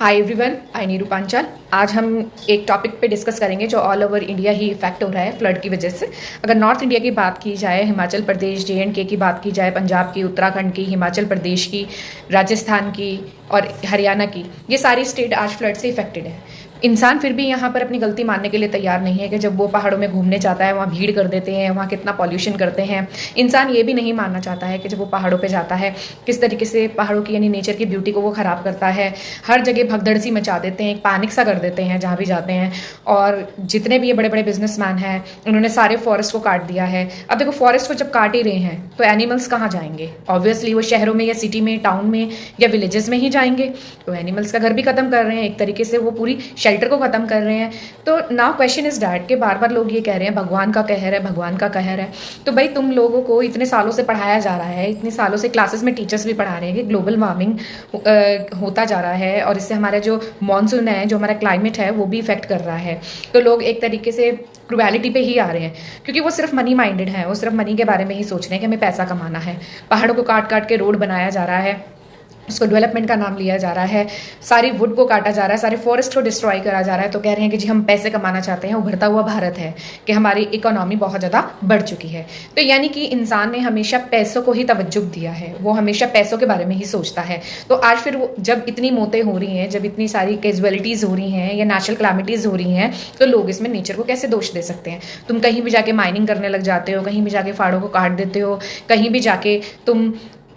Hi everyone, आई नीरू पांचाल। आज हम एक टॉपिक पे डिस्कस करेंगे जो ऑल ओवर इंडिया ही इफेक्ट हो रहा है फ्लड की वजह से। अगर नॉर्थ इंडिया की बात की जाए, हिमाचल प्रदेश, JNK की बात की जाए, पंजाब की, उत्तराखंड की, हिमाचल प्रदेश की, राजस्थान की और हरियाणा की, ये सारी स्टेट आज फ्लड से इफेक्टेड है। इंसान फिर भी यहाँ पर अपनी गलती मानने के लिए तैयार नहीं है कि जब वो पहाड़ों में घूमने जाता है वहाँ भीड़ कर देते हैं, वहाँ कितना पॉल्यूशन करते हैं। इंसान ये भी नहीं मानना चाहता है कि जब वो पहाड़ों पे जाता है किस तरीके से पहाड़ों की यानी नेचर की ब्यूटी को वो ख़राब करता है। हर जगह भगदड़ सी मचा देते हैं, एक पैनिक सा कर देते हैं जहाँ भी जाते हैं। और जितने भी ये बड़े बड़े बिजनेसमैन हैं उन्होंने सारे फॉरेस्ट को काट दिया है। अब देखो, फॉरेस्ट को जब काट ही रहे हैं तो एनिमल्स कहाँ जाएंगे? ऑब्वियसली वो शहरों में या सिटी में, टाउन में या विलेजेस में ही जाएंगे। तो एनिमल्स का घर भी खत्म कर रहे हैं, एक तरीके से वो पूरी शेल्टर को खत्म कर रहे हैं। तो नाउ क्वेश्चन इज डैट कि बार बार लोग ये कह रहे हैं भगवान का कहर है, भगवान का कहर है। तो भाई, तुम लोगों को इतने सालों से पढ़ाया जा रहा है, इतने सालों से क्लासेस में टीचर्स भी पढ़ा रहे हैं कि ग्लोबल वार्मिंग होता जा रहा है और इससे हमारा जो मॉनसून है, जो हमारा क्लाइमेट है, वो भी इफेक्ट कर रहा है। तो लोग एक तरीके से क्रुएलिटी पे ही आ रहे हैं क्योंकि वो सिर्फ मनी माइंडेड है, वो सिर्फ मनी के बारे में ही सोच रहे हैं कि हमें पैसा कमाना है। पहाड़ों को काट काट के रोड बनाया जा रहा है, उसको डेवलपमेंट का नाम लिया जा रहा है, सारी वुड को काटा जा रहा है, सारे फॉरेस्ट को डिस्ट्रॉय करा जा रहा है। तो कह रहे हैं कि जी हम पैसे कमाना चाहते हैं। उभरता हुआ भारत है कि हमारी इकोनॉमी बहुत ज़्यादा बढ़ चुकी है। तो यानी कि इंसान ने हमेशा पैसों को ही तवज्जो दिया है, वो हमेशा पैसों के बारे में ही सोचता है। तो आज फिर वो जब इतनी मौतें हो रही हैं, जब इतनी सारी कैजुअलिटीज़ हो रही हैं या नेचुरल क्लैमिटीज़ हो रही हैं, तो लोग इसमें नेचर को कैसे दोष दे सकते हैं? तुम कहीं भी जाके माइनिंग करने लग जाते हो, कहीं भी जाके पहाड़ों को काट देते हो, कहीं भी जाके तुम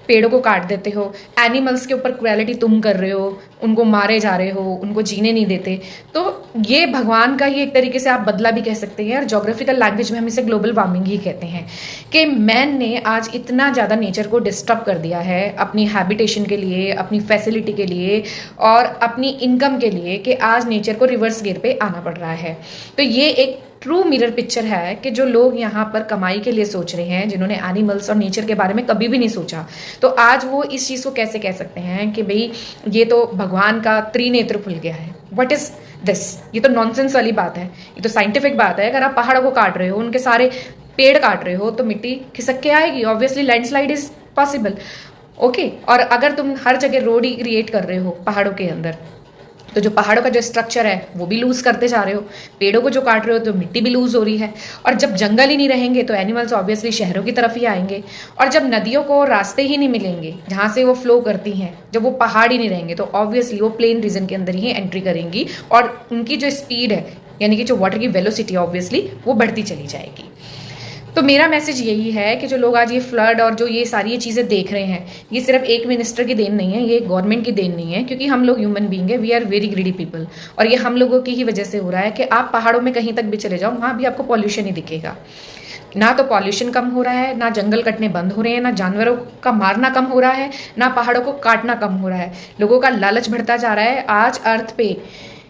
पेड़ों को काट देते हो, एनिमल्स के ऊपर क्रुएलिटी तुम कर रहे हो, उनको मारे जा रहे हो, उनको जीने नहीं देते। तो ये भगवान का ही एक तरीके से आप बदला भी कह सकते हैं और जोग्राफिकल लैंग्वेज में हम इसे ग्लोबल वार्मिंग ही कहते हैं कि मैन ने आज इतना ज़्यादा नेचर को डिस्टर्ब कर दिया है अपनी हैबिटेशन के लिए, अपनी फैसिलिटी के लिए और अपनी इनकम के लिए कि आज नेचर को रिवर्स गियर पे आना पड़ रहा है। तो ये एक ट्रू मिरर पिक्चर है कि जो लोग यहाँ पर कमाई के लिए सोच रहे हैं, जिन्होंने एनिमल्स और नेचर के बारे में कभी भी नहीं सोचा, तो आज वो इस चीज़ को कैसे कह सकते हैं कि भाई ये तो भगवान का त्रिनेत्र खुल गया है। What is this? ये तो नॉनसेंस वाली बात है, ये तो साइंटिफिक बात है। अगर आप पहाड़ों को काट रहे हो, उनके सारे पेड़ काट रहे हो, तो मिट्टी खिसक के आएगी। Obviously landslide is possible. Okay, और अगर तुम हर जगह रोड ही क्रिएट कर रहे हो पहाड़ों के अंदर, तो जो पहाड़ों का जो स्ट्रक्चर है वो भी लूज करते जा रहे हो। पेड़ों को जो काट रहे हो तो मिट्टी भी लूज हो रही है। और जब जंगल ही नहीं रहेंगे तो एनिमल्स ऑब्वियसली शहरों की तरफ ही आएंगे। और जब नदियों को रास्ते ही नहीं मिलेंगे जहाँ से वो फ्लो करती हैं, जब वो पहाड़ ही नहीं रहेंगे, तो ऑब्वियसली वो प्लेन रीजन के अंदर ही एंट्री करेंगी और उनकी जो स्पीड है यानी कि जो वाटर की वेलोसिटी ऑब्वियसली वो बढ़ती चली जाएगी। तो मेरा मैसेज यही है कि जो लोग आज ये फ्लड और जो ये सारी ये चीज़ें देख रहे हैं, ये सिर्फ एक मिनिस्टर की देन नहीं है, ये गवर्नमेंट की देन नहीं है, क्योंकि हम लोग ह्यूमन बीइंग है, we are very greedy people. और ये हम लोगों की ही वजह से हो रहा है कि आप पहाड़ों में कहीं तक भी चले जाओ, वहाँ भी आपको पॉल्यूशन ही दिखेगा। ना तो पॉल्यूशन कम हो रहा है, ना जंगल कटने बंद हो रहे हैं, ना जानवरों का मारना कम हो रहा है, ना पहाड़ों को काटना कम हो रहा है। लोगों का लालच बढ़ता जा रहा है। आज अर्थ पे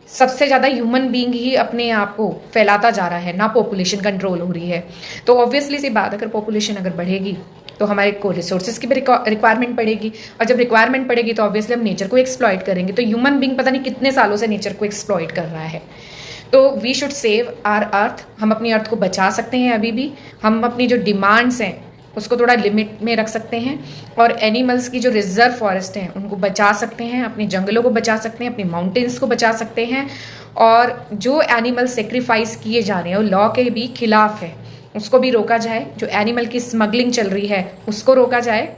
सबसे ज़्यादा ह्यूमन बीइंग ही अपने आप को फैलाता जा रहा है, ना पॉपुलेशन कंट्रोल हो रही है। तो ऑब्वियसली सी बात, अगर पॉपुलेशन अगर बढ़ेगी तो हमारे को रिसोर्सेज की भी रिक्वायरमेंट पड़ेगी, और जब रिक्वायरमेंट पड़ेगी तो ऑब्वियसली हम नेचर को एक्सप्लॉइट करेंगे। तो ह्यूमन बीइंग पता नहीं कितने सालों से नेचर को एक्सप्लॉइट कर रहा है। तो we should save our earth. हम अपनी अर्थ को बचा सकते हैं अभी भी। हम अपनी जो डिमांड्स हैं उसको थोड़ा लिमिट में रख सकते हैं और एनिमल्स की जो रिजर्व फॉरेस्ट हैं उनको बचा सकते हैं, अपने जंगलों को बचा सकते हैं, अपने माउंटेन्स को बचा सकते हैं। और जो एनिमल सेक्रीफाइस किए जा रहे हैं वो लॉ के भी खिलाफ है, उसको भी रोका जाए। जो एनिमल की स्मगलिंग चल रही है उसको रोका जाए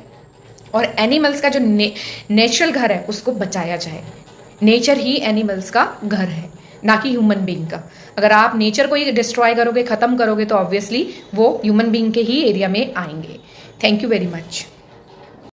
और एनिमल्स का जो नेचुरल घर है उसको बचाया जाए। नेचर ही एनिमल्स का घर है, ना कि ह्यूमन बीइंग का। अगर आप नेचर को ही डिस्ट्रॉय करोगे, खत्म करोगे, तो ऑब्वियसली वो ह्यूमन बीइंग के ही एरिया में आएंगे। Thank you very much.